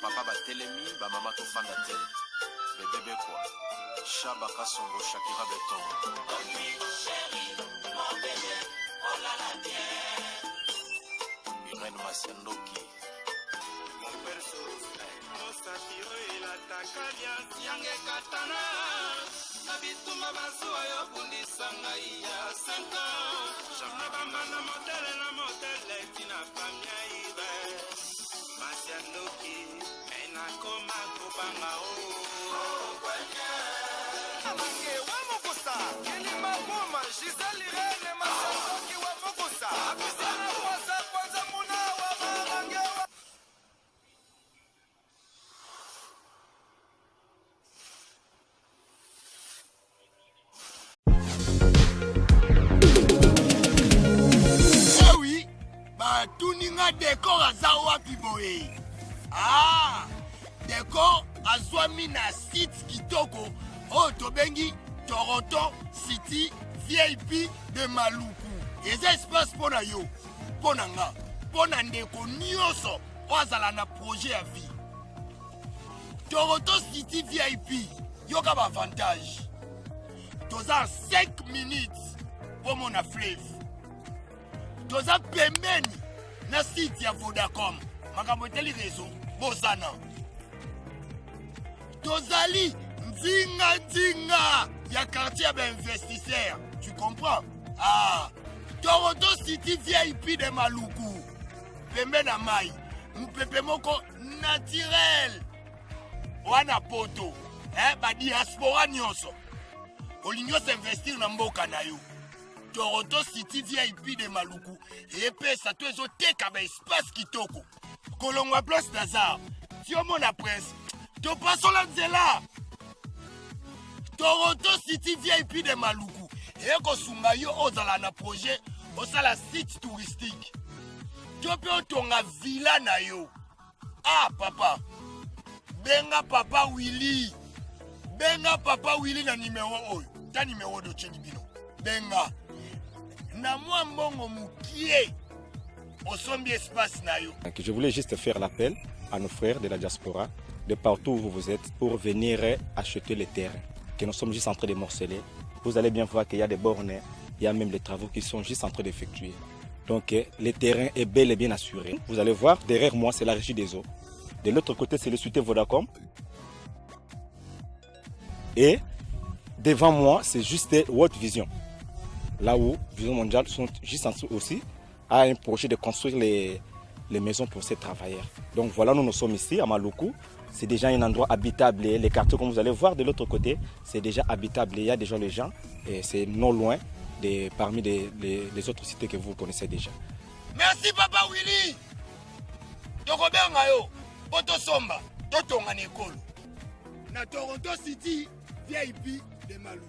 papa batelemi bamama tofanda te bebebe kwa Shaba Kasongo Shakira Beton Irene Masiandoki Yange katana na bituma bazuwa yo bundisa ngai ya 5 ans Jamna bamana modele tina pamia ibe Masiandoki ena koma kubanga kwanya Amange wa mokosa Kelima Boma Giselle Irene Masiandoki wa mokosa Abisana kwanza muna wa mamange wa Tuninga décor azawa piboé. Ah, décor azwami na site kitoko. Oh, tobengi Toronto City VIP de Maluku. Eza espace pona yo, pona nga, pona ndeko nyonso ozala na projet à vie. Toronto City VIP, yoka ba avantage. Toza 5 minutes pour mon fleuve. Toza pembeni na site ya Vodacom makambo teli réseau bosana tozali nzinga ya quartier ya investisseur tu comprends ah Toronto City VIP de Maluku pembe na mai mpepe moko naturel wana poto ba diaspora nyonso olingo s'investir na mboka na yo Toronto City VIP de Maluku et ça te zo teka ba espace kitoko kolongwa place d'Azar tiomo na presse to paso la nzela Toronto City VIP de Maluku et ko sunga yo ozala na projet osala site touristique to pe otonga villa na yo ah papa benga papa Willy na numéro oyo ta numéro de Tcheni Bino benga Je voulais juste faire l'appel à nos frères de la diaspora, de partout où vous êtes, pour venir acheter les terrains que nous sommes juste en train de morceler. Vous allez bien voir qu'il y a des bornes, il y a même des travaux qui sont juste en train d'effectuer. Donc le terrain est bel et bien assuré. Vous allez voir, derrière moi, c'est la régie des eaux. De l'autre côté, c'est le Cité Vodacom. Et devant moi, c'est juste World Vision. Là où Vision Mondiale sont juste en dessous aussi, a un projet de construire les maisons pour ces travailleurs. Donc voilà, nous sommes ici à Maluku. C'est déjà un endroit habitable. Les quartiers, comme vous allez voir de l'autre côté, c'est déjà habitable. Il y a déjà les gens et c'est non loin parmi les autres cités que vous connaissez déjà. Merci Papa Willy. Tokobenga yo, poto somba, totonga nekolo. Na Toronto City VIP de Maluku.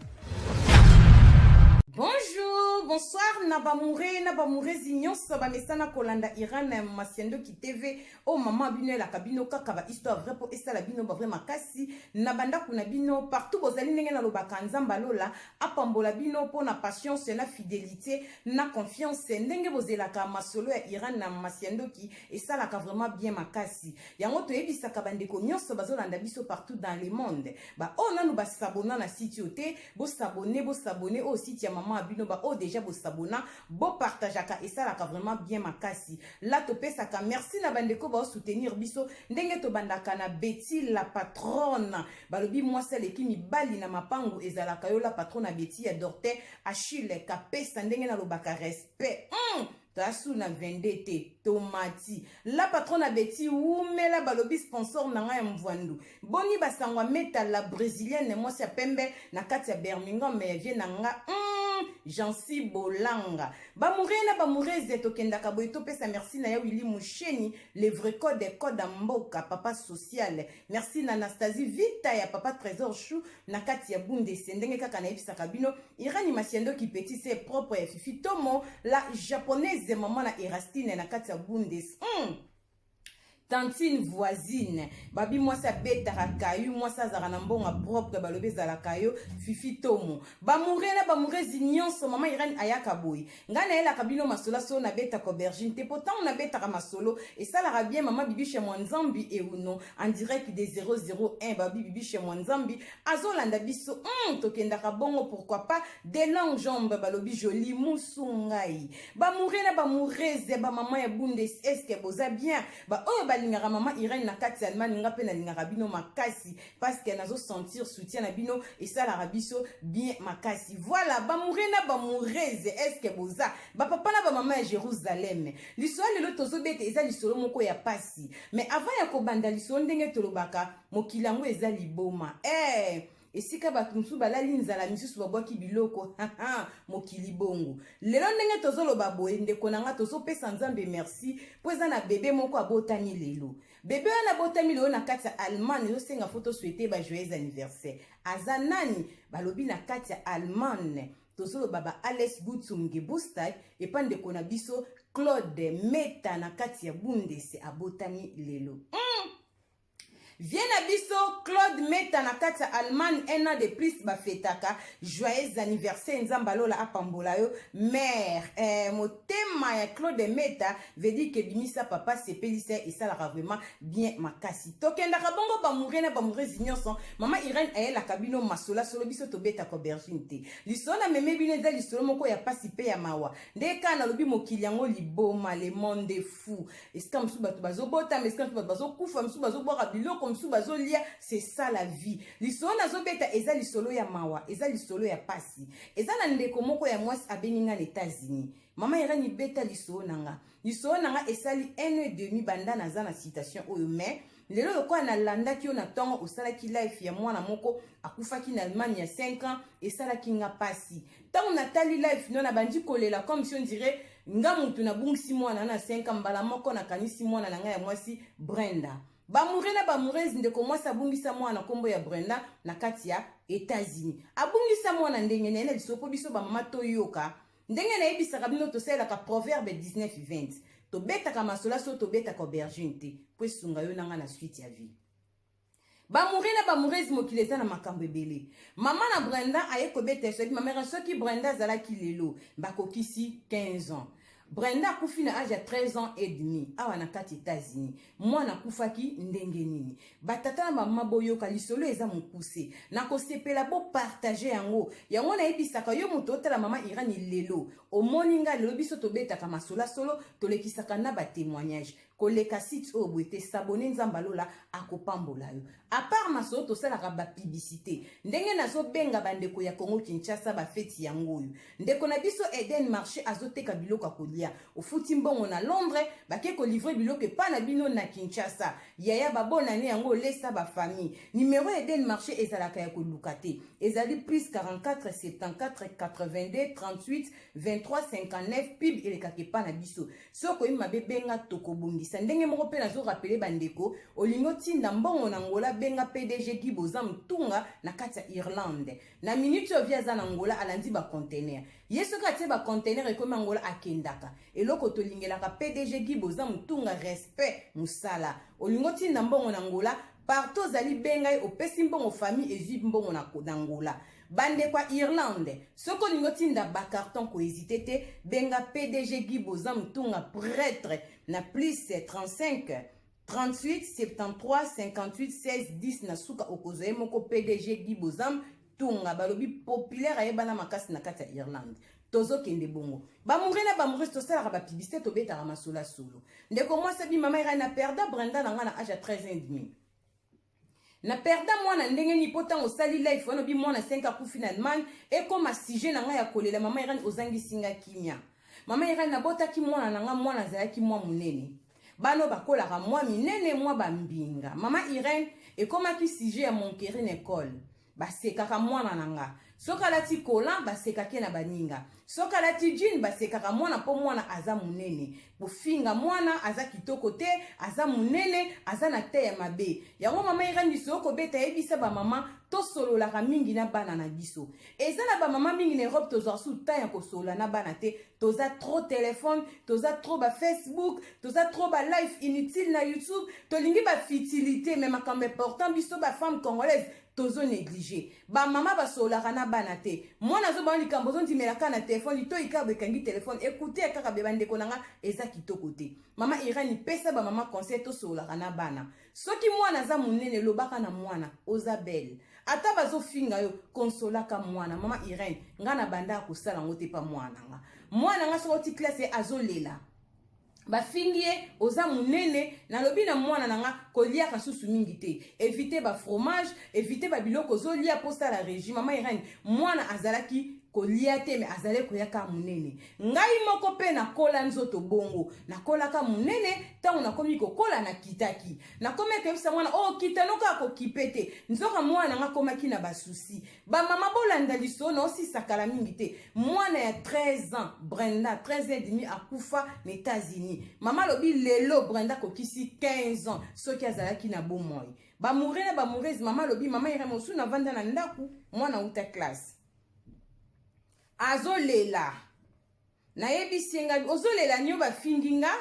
Bonjour, bonsoir, Nabamouré Zignon, Sabamesana Kolanda Iran, Masiandoki TV, oh maman bino la cabino kakaba histoire vrai pour esta la bino ba vrai makasi, Nabanda kuna bino partout bozali ndenge na lobaka nzamba lola, apambola bino pour na patience na fidélité, na confiance, ndenge bozelaka masolo ya Iran na Masiandoki et ça la ka vraiment bien makasi. Yango to ebisa kabandeko nyonso bazolanda biso partout dans le monde. Ba oh nanu ba s'abonner na site yote, bo s'abonner au site ya maman abino ba oh déjà bo s'abonner, bo partageaka et ça la ka vraiment bien makasi. La to pesaka merci na bandeko ba soutenir biso ndenge to bandaka na Betty la patronne. Balobi moi celle qui mi bali na mapango ezalaka yo la patronne Betty ya Dorte Achille kapesa ndenge na lobaka respect. Tasu na vendete tomati la patronne Betty umela balobi sponsor nanga ya mvwandu boni basangwa meta la brésilienne moi sa pembe na kati ya Birmingham mais vient nanga Jansi Bolanga ba moureze tokendaka boy to pesa merci na ya Willy Musheni le vrai code mboka papa social merci na Anastasie Vita ya papa Trésor Chou na kati ya bunde sendenge kaka na ebisa kabino Irani Masiandoki petit c'est propre ya Fifi Tomo la japonaise maman na Erastine na kati ya bundes tantine voisine babi mwasi abetaka kayu mwasi azalaka na mbongo propre balobi ezalaka yo fifi tomo bamure na bamurezi nyonso mama Irene ayaka boye ngai nayelaka bino masolo so nabetaka aubergine te pourtant nabetaka masolo esalaka bien mama bibi chez Mwanzambi euno en direct des 001 babi bibi chez Mwanzambi azolanda biso tokendaka bongo pourquoi pas des longues jambes balobi joli musungai bamure na bamureze bamama ya bundes est-ce que boza bien ba oyo balingaka mama Irene na kati Allemagne nga pe na lingaka bino makasi parce que nazo sentir soutien na bino et ça la rabiso bien makasi voilà bamure na bamureze est-ce que boza ba papa na ba mama ya Jérusalem lisolo lelo tozobete eza lisolo moko ya pasi mais avant ya kobanda lisolo ndenge tolobaka mokilango eza liboma esika bato mosusu balali nzala misusu babwaki biloko mokili bongo lelo ndenge tozoloba boye ndeko na nga tozopesa nzambe merci po eza na bebe moko abotami lelo bebe wana abotami lelo na kati ya Allemagne ezosenga fo tosouete ba joyeux anniversaire aza nani balobi na kati ya Allemagne tozoloba ba Alex Butsumge Bustad epa ndeko na biso Claude Meta na kati ya Bundese abotami lelo Viens à biso Claude Meta na kati Allemagne un an de plus bafetaka joyeux anniversaire nzambalola apambola yo mère motema ya Claude Meta veut dire que bimisa papa sepelisa et ça la vraiment bien makasi tokendaka bongo bamure na bamure nyonso mama Irene ayela kabino masola solo biso tobeta ko berginte lisona meme bino eza lisolo moko ya pasi pe ya mawa ndeka na lobi mokili yango liboma le monde fou eska msu bato bazobota mais eska bato bazokufa msu bazobwaka biloko msu bazolia c'est ça la vie lisolo nazobeta eza lisolo ya mawa eza lisolo ya pasi eza na ndeko moko ya mwasi abeninga na États-Unis mama Irene beta lisolo nanga esali 1 banda naza na citation oyo mais lelo lokwa na landaki yo na tongo osalaki life ya mwana moko akufaki na Allemagne ya 5 ans esalaki nga pasi tango natali life no na bandi kolela comme si on dirait nga mutu na bungisi mwana na 5 ans mbala moko na kanisi mwana na nga ya mwasi Brenda bamure na bamurezi ndeko mwasi abungisa mwana kombo ya Brenda na kati ya États-Unis abungisa mwana ndenge nene lisopo biso bamama toyoka ndenge na yebisaka bino tosalaka proverbe 19:20 tobetaka masola so tobetaka aubergine te po esunga yo nanga na suite ya vie bamure na bamurezi mokili eza na makambo ebele mama na Brenda aye kobeta soki mamera soki Brenda azalaki lelo bakokisi 15 ans Brenda akufi na âge ya 13 ans et demi awa na kati États-Unis mwana akufaki ndenge nini batata na mama boyoka lisolo eza mokuse na kosepela bo partager yango na yebisaka yo moto otala mama Irene lelo omoni nga lelo biso tobetaka masola solo tolekisaka na ba témoignage koleka site oyo boye te sabone nzambalola akopambola yo à part masolo tosalaka ba publicité ndenge nazobenga bandeko ya Congo Kinshasa bafeti yango oyo ndeko na biso Eden Marché azoteka biloko akolia ofuti mbongo na Londres bake kolivre biloko epa na bino na Kinshasa yaya babonane yango lesa ba famille numéro Eden Marché ezalaka ya koluka te ezali plus 44 74 82 38 23 59 pib elekaka epa na biso soko ima bebenga tokobungisa ndenge moko pe nazo rappeler bandeko olingo tinda mbongo na ngola benga PDG Giboza Mtunga na kati ya Irlande na minute ovia za na ngola alandi ba container yeso kati ba container ekomi ngola akendaka eloko tolingelaka PDG Giboza Mtunga respect musala olingo tinda mbongo na ngola partout zali bengai opesi mbongo famille ezwi mbongo na ngola bande kwa Irlande soko lingo tinda ba carton ko hésiter te benga PDG Giboza Mtunga prêtre na plus 35 38 73 58 16 10 na suka okozoye moko PDG Giboza Mtunga balobi populaire ayebana makasi na kati ya Irlande tozo kende bongo bamure na bamure tosalaka ba publicité tobetaka masola solo ndeko mwasi bi mama Irene na perda Brenda na nga na âge ya 13 ans et demi na perda mwana ndenge ni potango sali life wana bi mwana 5 akufi na Allemagne e koma sujet na nga ya kolela mama Irene ozangi singa kimia mama Irene na botaki mwana na nga mwana zalaki mwa munene bano bakolaka mwa minene mwa bambinga mama Irene e koma ki sujet ya mon kérine école basekaka mwana na nga soki alati kolan basekaki na baninga soki alati jean basekaka mwana mpo mwana aza monene kofinga mwana aza kitoko te aza monene aza na te ya mabe yango mama Irene biso okobeta yebisa bamama tosololaka mingi na bana na biso eza na bamama mingi na Europe tozwa su ta ya kosolola na bana te toza trop téléphone toza trop ba Facebook toza trop ba life inutile na YouTube tolingi ba futilité mais makambo important biso ba femme congolaise tozo négligé ba mama basololaka na bana te mwana zo ba likambo zo ndimelaka na téléphone to ikabe kangi téléphone écoutez kaka be bandeko nanga eza kitoko te mama Irene pesa ba mama conseil tosololaka na bana soki mwana za munene lobaka na mwana oza belle ata bazofinga yo konsolaka mwana mama Irene nga na banda kosala ngo te pa mwana nga soko ti classe azolela bafingie oza munene na lobi na mwana nanga kolia susu mingi te éviter ba fromage éviter ba biloko zolia posta la régime mama Irene mwana azalaki kolia te me azale koyaka munene ngai moko pe na kola nzoto bongo na kola ka munene tango na komi kokola na kitaki na komi kebisa mwana oh kitanoka ko kipete nzoka mwana nga komaki na basusi ba mama bolanda liso na osi sakala mingi te mwana ya 13 ans Brenda 13 ans et demi akufa na États-Unis mama lobi lelo Brenda kokisi 15 ans soki azalaki na bomoi ba mourir ba mourir mama lobi mama Irene mosu na vanda na ndaku mwana uta classe azolela na yebisenga ozolela nyo bafinginga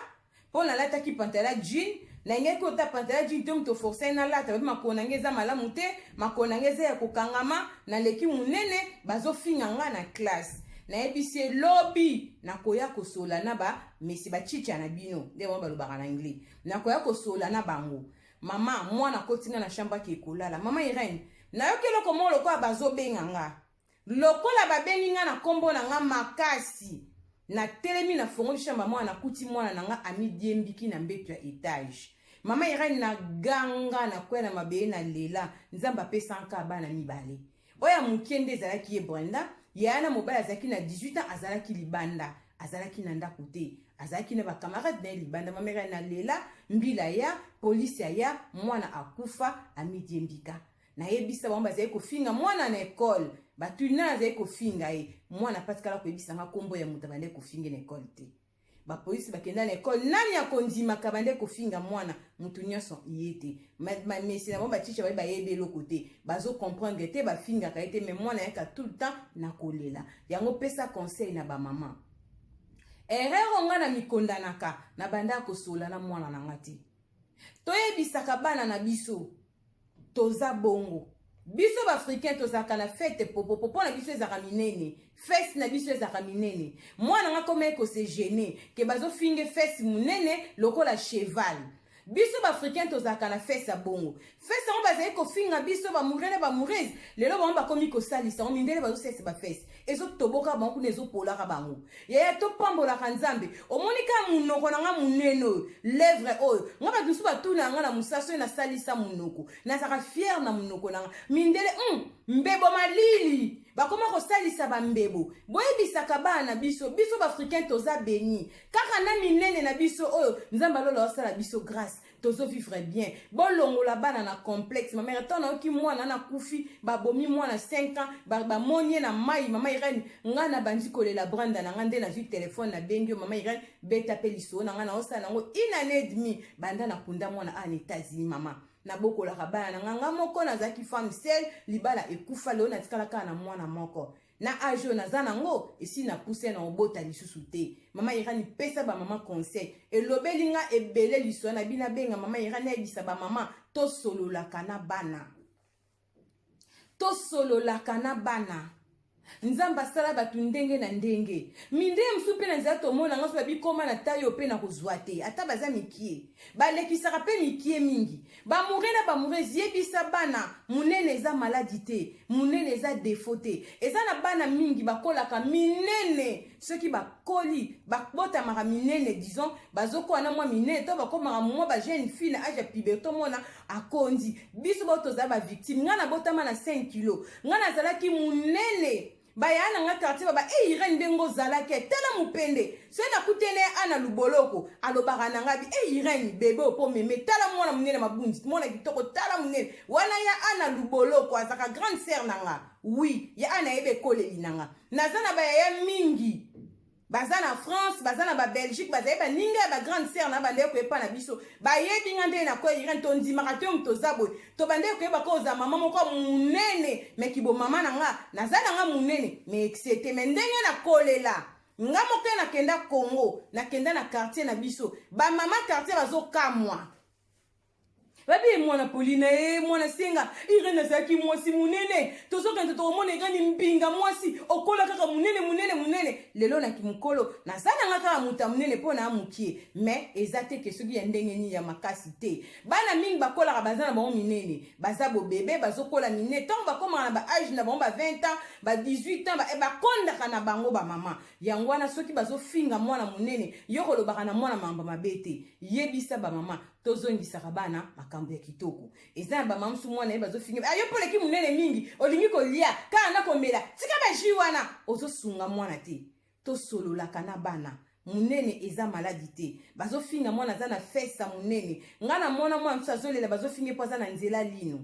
po na lataki pantala jean na ngeki ota pantala jean donc to forcer na lata makona ngeza malamu te makona ngeza ya kokangama na leki munene bazofinga nga na classe na yebise lobby na koya kosola na ba mesi ba chicha na bino nde ba lobaka na anglais na koya kosola na bango mama mwana kotinga na shamba ki kolala mama Irene na yokelo ko molo ko bazobenga nga lokola babengi nga na kombo na nga makasi na telemi na fongo shamba mwana kuti mwana na nga amidiembiki na mbeto ya etage mama Irene na ganga na kwena mabe na lela nzamba pesa nka bana mibale oya mukende zalaki ye Brenda yana mobile azalaki na 18 ans azalaki libanda azalaki na ndako te azalaki na ba camarade na libanda mama Irene na lela mbila ya police ya mwana akufa amidiembika na yebisa bamba zai kofinga mwana na école batuna zai kofinga mwana patikala ko yebisa nga kombo ya mutabande kofinga na école te ba police bakenda na école nani akondima kabande kofinga mwana mutu nyonso yete mesi na bamba chicha ba yebe loko te bazo comprendre te ba finga ka ete mais mwana yaka tout le temps na kolela yango pesa conseil na ba mama erreur nga na mikondanaka na banda kosola na mwana na ngati toyebisaka bana na biso toza bongo biso ba africain tozaka na fête popo na biso ezaka minene fesse na biso ezaka minene mwana nga kome ko se gêner ke bazo finge fesse munene lokola cheval biso ba africain tozaka na fesse bongo fesse ngo bazali ko finga biso ba murene ba murez lelo ba komi ko salisa ngo mindele bazo sese ba fesse ezo toboka bango nezo polaka bango ya to pambola kanzambe omonika munoko na nga muneno lèvre oyo nga ba biso ba tuna nga na musaso na salisa munoko na saka fier na munoko na nga mindele mbebo malili bakoma ko salisa ba mbebo boyebisaka bana biso ba africain toza béni kaka na minene na biso oyo nzamba lolo osala biso grâce tozo vivre bien bolongola bana na complexe ma mère tona oki mwana na kufi babomi mwana 5 ans ba monye na mai mama Irene nga na bandi kolela Brenda na ngande na vi téléphone na bengi mama Irene beta peliso na nga na osala ngo une année et demie banda na kunda mwana en États-Unis mama na bokola kabana nga moko na zaki femme seule libala ekufa leo na tikala kana mwana moko na ajo na zana ngo esi na pousse na obota lisusu te mama Irene pesa ba mama conseil elobelinga ebele liso na bina benga mama Irene ebisa ba mama to solola kana bana nzamba sala batu ndenge na ndenge minde msupe na nzato mona ngaso ba bikoma na tayo pe na kozwa te ata baza mikie balekisaka pe mikie mingi ba murena ba murezi yebisa bana munene za maladie te munene za défaut te eza na bana mingi bakolaka minene soki bakoli bakbota maka minene disons bazoko na mwa minene to bakoma mwa ba jeune fille na âge ya puberté mona akondi biso boto za ba victime ngana botama na 5 kg ngana zalaki munene baya na nga quartier baba Irene ndengo zalake tela mupende so na kutene ana luboloko alobaka na nga bi Irene bebe opo meme tala mwana munene mabunzi mwana kitoko tala munene wana ya ana luboloko azaka grande sœur nanga oui ya ana ebe koleli nanga nazana baya ya mingi baza na France baza na ba Belgique baza ba ninga ba grande sœur na bande ko epa na biso ba yebi ngande na ko Irene to ndimaka to mto zabo to bande ko eba ko za mama moko munene me kibo mama nanga nazana nga munene me excité me ndenge na kolela nga moke na kenda Congo na kenda na quartier na biso ba mama quartier bazo kamwa babi mwana Pauline mwana singa Irene zaki mwasi munene tozokende to mona ngani mpinga mwasi okola kaka munene lelo na kimukolo na sana ngaka muta munene pona amukie mais ezate ke soki ya ndenge ni ya makasi te bana mingi bakola bazana ba minene bazabo bébé bazokola minene tant bakoma na ba âge na ba 20 ans ba 18 ans ba konda kana bango ba mama yango na soki bazofinga mwana munene yokolo bakana mwana mamba mabete yebisa ba mama tozongisaka bana makambo ya kitoko eza ba mamsu mwana eba zofinga ayo pole ki munene mingi olingi kolia kana komela tika ba jiwana ozosunga mwana te tosolola kana bana munene eza maladi te bazofinga mwana za na festa munene ngana mwana msu azolela bazofinga poza na nzela lino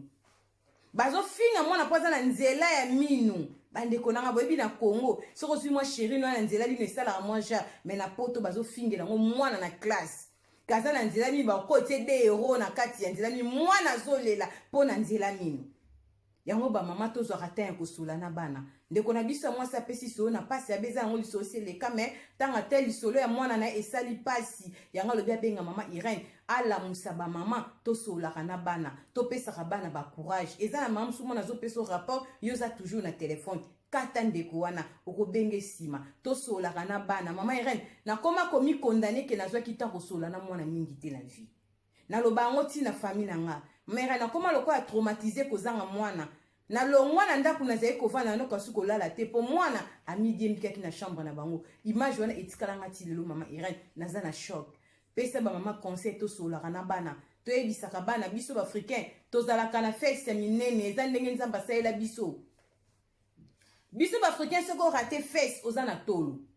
bazofinga mwana poza na nzela ya minu bandeko nanga boyebi na Congo soko zwi mwa chéri na nzela lino esala mwa ja mais na poto bazofingela ngo mwana na classe kaza na nzela mi ba kote de euro na kati ya nzela mi mwana zolela pona nzela mino yango ba mama tozo rata ya kosula na bana ndeko na biso mwa sa pesi so na pasi ya beza ngo lisose le kame tanga tel solo ya mwana na esali pasi yango lo bia benga mama Irene ala musaba mama tosola kana bana topesa ka bana ba courage eza na mama sumona zo peso rapport yoza toujours na téléphone kata ndeko wana okobenge sima tosola kana bana mama Irene na koma komi condamné ke nazwa kita kosola na mwana mingi te na vie na loba ngo ti na famille nanga mère na koma loko ya traumatisé kozanga mwana na longwa na ndaku na zaye kovana no kasuko lala te po mwana amidi mikaki na chambre na bango image wana etikala ti lelo mama Irene naza na choc pesa ba mama conseil tosola kana bana to ebisaka bana biso ba africain tozalaka na feste minene eza ndenge nzamba saela biso ba africain soko raté feste ozana tolo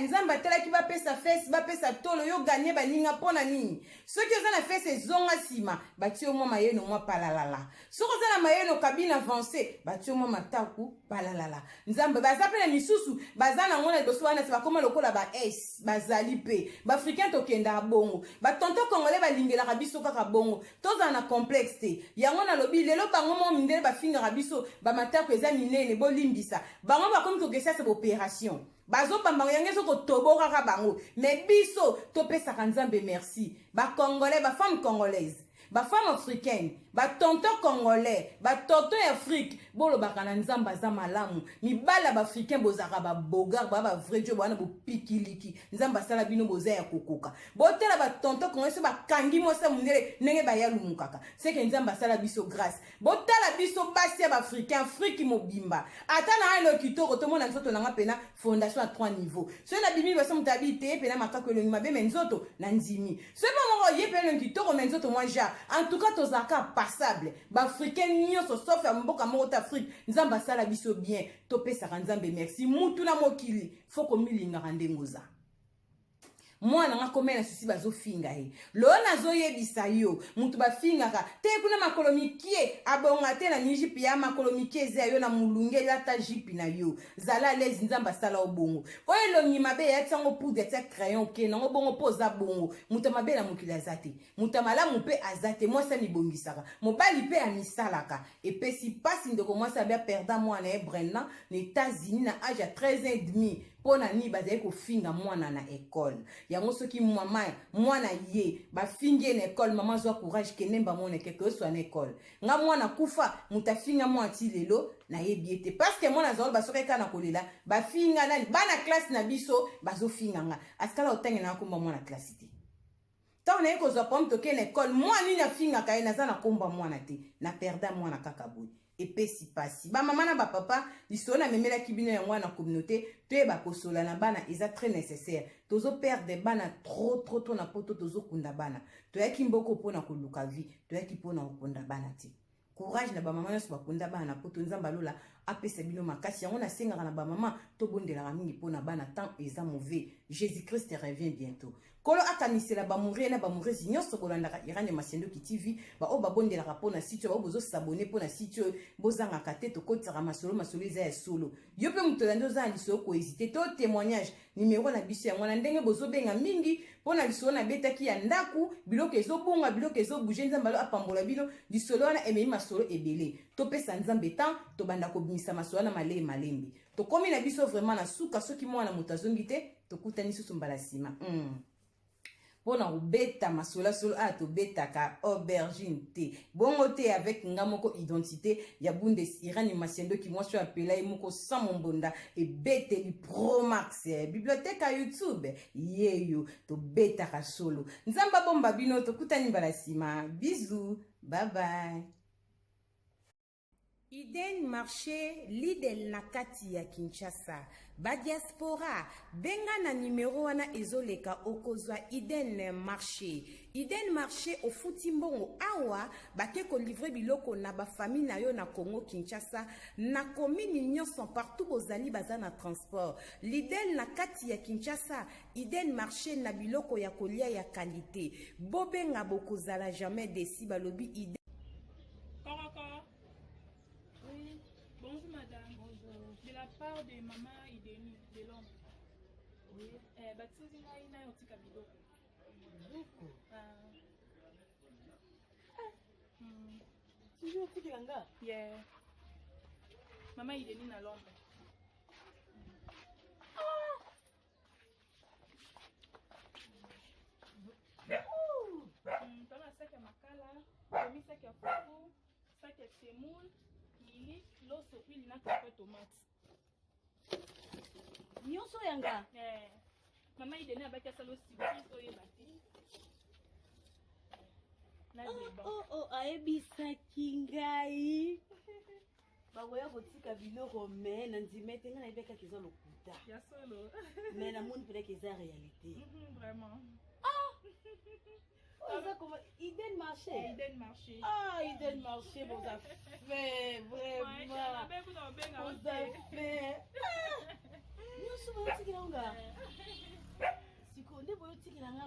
nzamba tela ki ba pesa feste ba pesa tolo yo gagner ba ninga pona nini soki ozana feste zonga sima batio mwa mayeno mwa palalala soko ozana mayeno cabine avancée batio mwa mataku palalala nzamba baza na misusu bazana ngona doso wana se bakoma lokola ba s bazali pe ba africain to kenda bongo ba tonto congolais ba lingela ka biso kaka bongo toza na complexe te yango na lobi lelo bango mo mindele ba finga ka biso ba mataku eza minene bo limbisa bango ba komi to kesa se opération bazo pamba yange soko toboka ka bango mais biso to pesa kanzambe merci ba congolais ba femme congolaise ba femme africaine ba tonton congolais ba tonton Afrique bolo bakana nzamba za malamu mibala ba africain bozaka ba bogar ba vrai dieu bana bo pikiliki nzamba sala bino boza ya kokoka botela ba tonton congolais ba kangi mosa mundele nenge ba yalu mukaka c'est que nzamba sala biso grâce botala biso basi ya ba africain Afrique mobimba ata na ilo kitoko to mona nzoto nanga pena fondation à 3 niveaux so na bimi ba som tabite pena makako lo mabe menzoto na nzimi so ba mo ye pena kitoko menzoto moi ja en tout cas tozaka passable ba africain nyonso sauf ya mboka moko Afrique nzamba sala biso bien topesa nzambe merci mutu na mokili foko milinga ndengoza mwana nga komena susi bazofinga he lo nazoyebisa yo mutu bafingaka te kuna makolo mikie abonga te na nijipi ya makolo mikie eza yo na mulunge lata jipi na yo zala lezi nzamba sala obongo oyo lo nyima be ya tsango poudre ya crayon ke nango bongo poza bongo mutu mabe na mokili azate mutu malamu pe azate mwasa libongisaka mobali pe amisalaka epesi pasi ndeko mwasa bia perda mwana e Brenna na États-Unis na âge ya 13 ans et demi pona ni bazali kofinga mwana na école yango soki mwana ye bafingi na école mama zwa courage kenemba mwana quelque soit na école nga mwana kufa mutafinga mwana ti lelo na yebiete parce que mwana zolo basoka kana kolela bafinga nani bana classe na biso bazofinga nga askala otange na komba mwana classe te taw na yeko zwa pom toke na école mwana ni afinga kaye na za na komba mwana te na perda mwana kaka boy epesi pasi ba mama na ba papa lisona memela kibino ya mwana communauté te ba kosola na bana eza très nécessaire tozo perdre bana trop na poto tozo kunda bana to yaki mboko pona koluka vie to yaki pona okunda bana ti courage na ba mama na so ba kunda bana poto nzamba lola apesa bino makasi yango nasengaka na bamama tobondelaka mingi mpona bana temps eza mauvais. Jésus Christ revient bientôt. Kolo akanisela bamouré na bamourezi nyonso bolandaka Irane Masiendoki TV o babondelaka mpona site oyo bozo s'abonner mpona site oyo bozangaka te tokotaka masolo eza ya solo. Yo pe muto lando za lisolo ko hésiter to témoignage numéro na biso yango na ndenge bozobenga mingi mpona lisolo na betaki ya ndaku biloko ezobonga biloko ezobouge nzambe alo apambola bino lisolo wana ememi masolo ebele topesa nzambe temps tobanda kobimisa masolo na malembe tokomi na biso vraiment na suka soki mwana moto azongi te tokutani susu mbala nsima pona ubeta masola solo tobetaka aubergine te bongo te avec nga moko identité ya Bundes Irane Masiendoki mwasi apela ye moko sans mombonda ebeteli Pro Max bibliothèque ya YouTube yeyo tobetaka solo nzamba bomba bino tokutani mbala nsima bisous bye bye. Eden Marché Lidl na kati ya Kinshasa ba diaspora benga na numero wana ezoleka okozwa Eden Marché ofuti mbongo awa bake ko livrer biloko na ba famille na yo na Congo Kinshasa na commune nyonso partout bozali baza na transport. Lidl na kati ya Kinshasa Eden Marché na biloko ya kolia ya qualité bobenga bokozala jamais déçu balobi Eden. Bonjour madame. Bonjour. De la part de maman Ideni de Londres. Oui. Baptisé na yotika biloko. Biloko. Toujours yotika langa. Yeah. Maman Ideni na Londres. Tona sac ya makala, demi sac ya fufu, sac ya semoule. Loso huile na kape tomate. Nyonso yanga. Mama Ideni abaki asalo surprise oyo bati. Na deba. Ayebisaki ngai. Bakoya kotika biloko me na ndimete nga na ibeka kiza lokuta. Ya solo. Mais la monde peut-être qu'ils ont réalité. Vraiment. Eden Marché. Eden Marché. Eden Marché, vous avez fait vraiment. Vous avez fait. Nous sommes au Tigilanga. Si vous avez au Tigilanga,